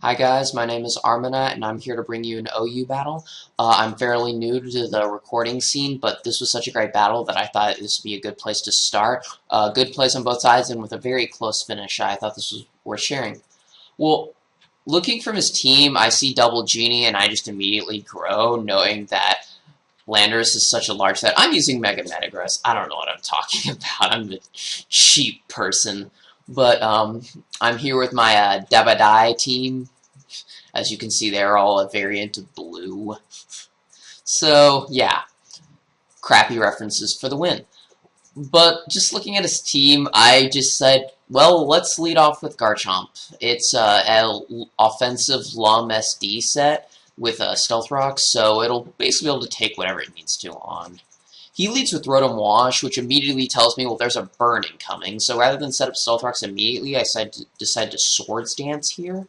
Hi guys, my name is Armanat, and I'm here to bring you an OU battle. I'm fairly new to the recording scene, but this was such a great battle that I thought this would be a good place to start. Good plays on both sides, and with a very close finish, I thought this was worth sharing. Well, looking from his team, I see Double Genie, and I just immediately grow, knowing that Landorus is such a large threat. I'm using Mega Metagross. I don't know what I'm talking about. I'm a sheep person. But I'm here with my DabadeedabaDIE team. As you can see, they're all a variant of blue. So, yeah, crappy references for the win. But just looking at his team, I just said, well, let's lead off with Garchomp. It's an offensive Lum SD set with a Stealth Rock, so it'll basically be able to take whatever it needs to on. He leads with Rotom Wash, which immediately tells me, well, there's a burn incoming. So rather than set up Stealth Rocks immediately, I decide to Swords Dance here.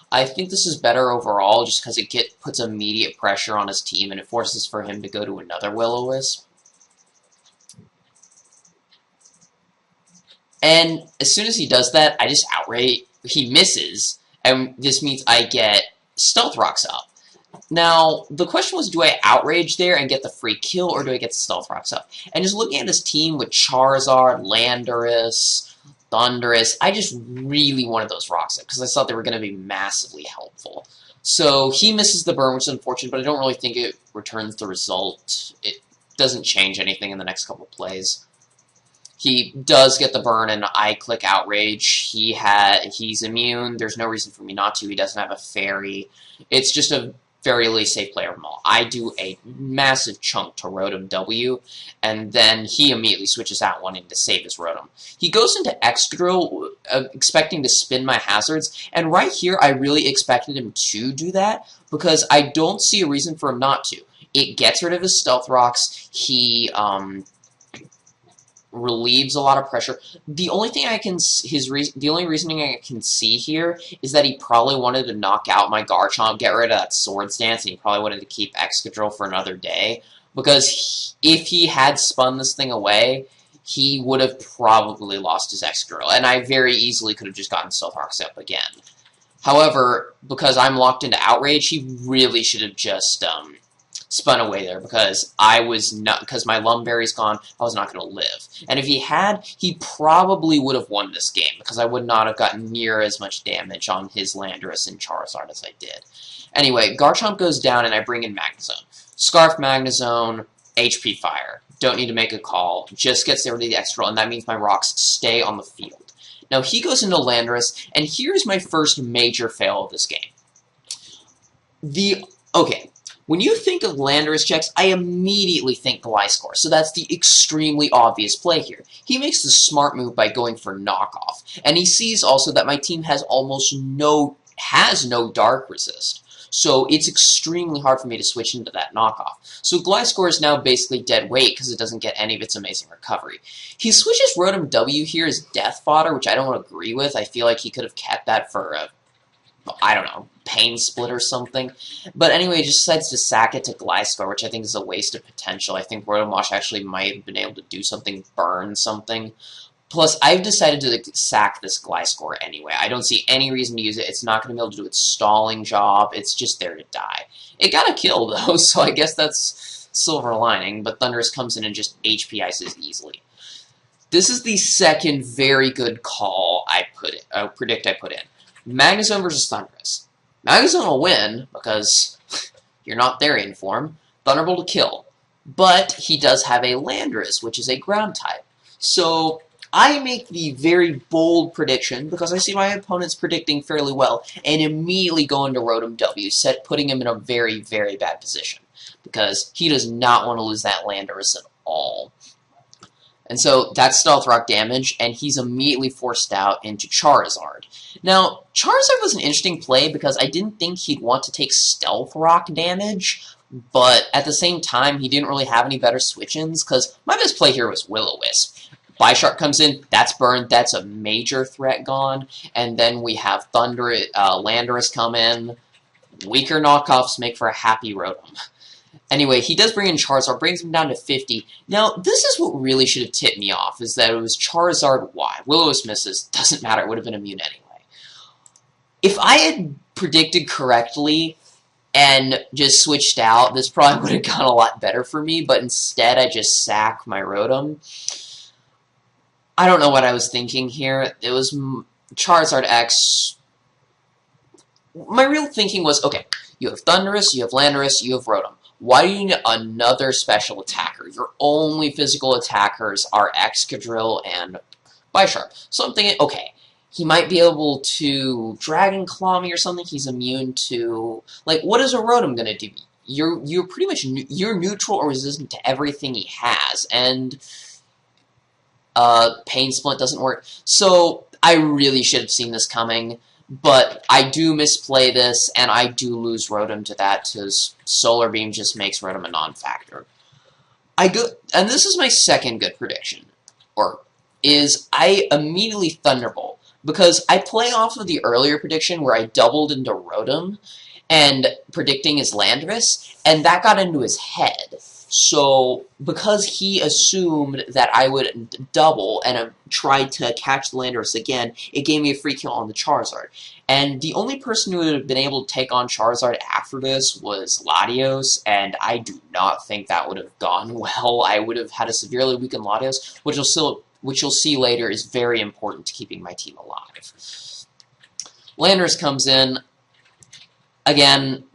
I think this is better overall just because it puts immediate pressure on his team and it forces for him to go to another Will-O-Wisp. And as soon as he does that, I just outrage. He misses, and this means I get Stealth Rocks up. Now, the question was, do I outrage there and get the free kill, or do I get the Stealth Rocks up? And just looking at this team with Charizard, Landorus, Thundurus, I just really wanted those rocks up, because I thought they were going to be massively helpful. So, he misses the burn, which is unfortunate, but I don't really think it returns the result. It doesn't change anything in the next couple of plays. He does get the burn, and I click Outrage. He's immune. There's no reason for me not to. He doesn't have a fairy. It's just a fairly safe player from all. I do a massive chunk to Rotom W, and then he immediately switches out wanting to save his Rotom. He goes into Excadrill, expecting to spin my hazards, and right here I really expected him to do that, because I don't see a reason for him not to. It gets rid of his Stealth Rocks. He, relieves a lot of pressure. The only thing the only reasoning I can see here is that he probably wanted to knock out my Garchomp, get rid of that Swords Dance, and he probably wanted to keep Excadrill for another day. Because if he had spun this thing away, he would have probably lost his Excadrill, and I very easily could have just gotten Stealth Rocks up again. However, because I'm locked into Outrage, he really should have just spun away there, because because my Lumberry's gone, I was not going to live. And if he had, he probably would have won this game, because I would not have gotten near as much damage on his Landorus and Charizard as I did. Anyway, Garchomp goes down, and I bring in Magnezone. Scarf Magnezone, HP Fire. Don't need to make a call. Just gets rid of the extra, and that means my rocks stay on the field. Now, he goes into Landorus, and here's my first major fail of this game. Okay. When you think of Landorus checks, I immediately think Gliscor, so that's the extremely obvious play here. He makes the smart move by going for knockoff, and he sees also that my team has no Dark Resist, so it's extremely hard for me to switch into that knockoff. So Gliscor is now basically dead weight because it doesn't get any of its amazing recovery. He switches Rotom W here as Death Fodder, which I don't agree with. I feel like he could have kept that for a, I don't know, Pain Split or something. But anyway, he just decides to sack it to Gliscor, which I think is a waste of potential. I think Rotom Wash actually might have been able to do something, burn something. Plus, I've decided to sack this Gliscor anyway. I don't see any reason to use it. It's not going to be able to do its stalling job. It's just there to die. It got a kill, though, so I guess that's silver lining. But Thundurus comes in and just HP ices easily. This is the second very good call predict I put in. Magnezone versus Thundurus. Magnezone will win, because you're not Therian form. Thunderbolt to kill. But he does have a Landorus, which is a ground type. So I make the very bold prediction, because I see my opponents predicting fairly well, and immediately go into Rotom W, putting him in a very, very bad position. Because he does not want to lose that Landorus at all. And so that's Stealth Rock damage, and he's immediately forced out into Charizard. Now, Charizard was an interesting play because I didn't think he'd want to take Stealth Rock damage, but at the same time, he didn't really have any better switch-ins, because my best play here was Will-O-Wisp. Bisharp comes in, that's burned, that's a major threat gone, and then we have Landorus come in. Weaker knockoffs make for a happy Rotom. Anyway, he does bring in Charizard, brings him down to 50. Now, this is what really should have tipped me off, is that it was Charizard Y. Will-O-Wisp misses, doesn't matter, it would have been immune anyway. If I had predicted correctly and just switched out, this probably would have gone a lot better for me, but instead I just sack my Rotom. I don't know what I was thinking here. It was Charizard X. My real thinking was, okay, you have Thundurus, you have Landorus, you have Rotom. Why do you need another special attacker? Your only physical attackers are Excadrill and Bisharp. So I'm thinking, okay, he might be able to Dragon Claw me or something. He's immune to... Like, what is a Rotom going to do? You're pretty much... You're neutral or resistant to everything he has. And... Pain Split doesn't work. So, I really should have seen this coming. But I do misplay this, and I do lose Rotom to that, because Solar Beam just makes Rotom a non-factor. And this is my second good prediction, is I immediately Thunderbolt, because I play off of the earlier prediction where I doubled into Rotom, and predicting his Landorus, and that got into his head. So, because he assumed that I would double and tried to catch the Landorus again, it gave me a free kill on the Charizard. And the only person who would have been able to take on Charizard after this was Latios, and I do not think that would have gone well. I would have had a severely weakened Latios, which you'll see later is very important to keeping my team alive. Landorus comes in. Again...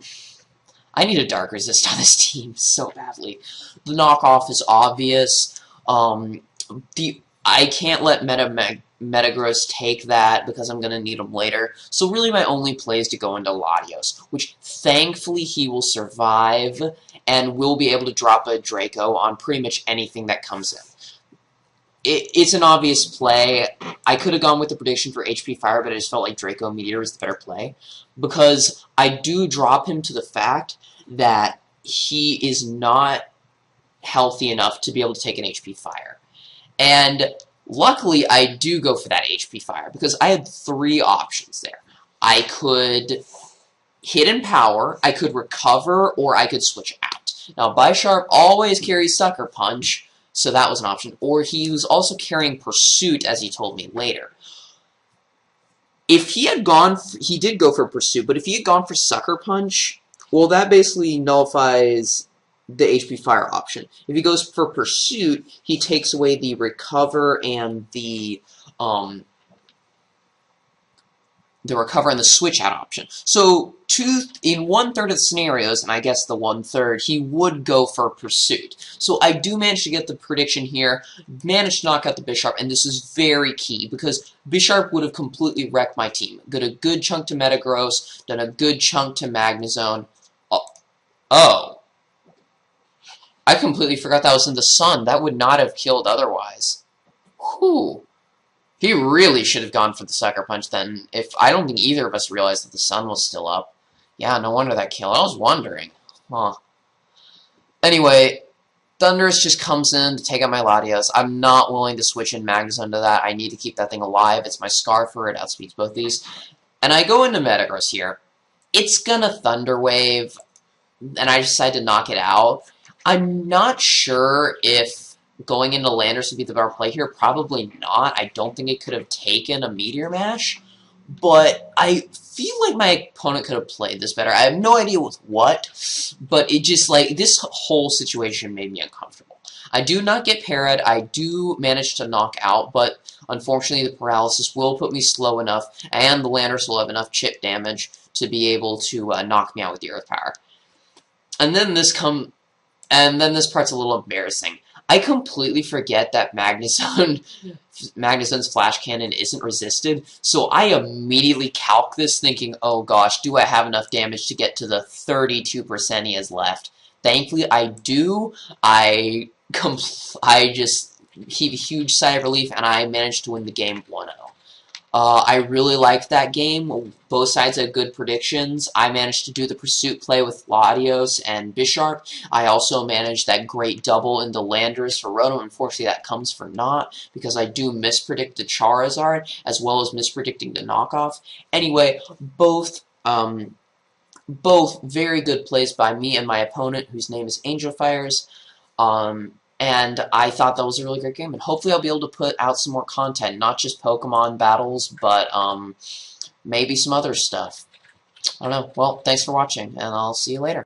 I need a Dark Resist on this team so badly. The knockoff is obvious. I can't let Metagross take that because I'm going to need him later. So really my only play is to go into Latios, which thankfully he will survive and will be able to drop a Draco on pretty much anything that comes in. It's an obvious play. I could have gone with the prediction for HP Fire, but I just felt like Draco Meteor was the better play. Because I do drop him to the fact that he is not healthy enough to be able to take an HP Fire. And luckily, I do go for that HP Fire, because I had three options there. I could Hidden Power, I could Recover, or I could switch out. Now, Bisharp always carries Sucker Punch, so that was an option. Or he was also carrying Pursuit, as he told me later. If he had gone... He did go for Pursuit, but if he had gone for Sucker Punch, well, that basically nullifies the HP Fire option. If he goes for Pursuit, he takes away the Recover and the Recover and the Switch Out option. So, in 1/3 of the scenarios, and I guess the 1/3, he would go for Pursuit. So I do manage to get the prediction here, manage to knock out the Bisharp, and this is very key, because Bisharp would have completely wrecked my team. Done a good chunk to Metagross, done a good chunk to Magnezone. Oh. I completely forgot that was in the sun. That would not have killed otherwise. Whew. He really should have gone for the Sucker Punch then. I don't think either of us realized that the sun was still up. Yeah, no wonder that killed. I was wondering. Huh. Anyway, Thundurus just comes in to take out my Latios. I'm not willing to switch in Magnezone to that. I need to keep that thing alive. It's my Scarfer. It outspeeds both these. And I go into Metagross here. It's gonna Thunder Wave, and I decide to knock it out. I'm not sure if going into Landorus would be the better play here. Probably not. I don't think it could have taken a Meteor Mash. But I feel like my opponent could have played this better. I have no idea with what, but it just, like, this whole situation made me uncomfortable. I do not get parried. I do manage to knock out, but unfortunately the paralysis will put me slow enough, and the Landorus will have enough chip damage to be able to knock me out with the Earth Power. And then this part's a little embarrassing. I completely forget that Magnezone's Flash Cannon isn't resisted, so I immediately calc this thinking, oh gosh, do I have enough damage to get to the 32% he has left? Thankfully, I do. I just heave a huge sigh of relief, and I managed to win the game 1-0. I really liked that game. Both sides had good predictions. I managed to do the Pursuit play with Latios and Bisharp. I also managed that great double into Landorus for Rotom. Unfortunately, that comes for naught, because I do mispredict the Charizard, as well as mispredicting the knockoff. Anyway, both very good plays by me and my opponent, whose name is AngelFires. And I thought that was a really great game, and hopefully I'll be able to put out some more content, not just Pokemon battles, but maybe some other stuff. I don't know. Well, thanks for watching, and I'll see you later.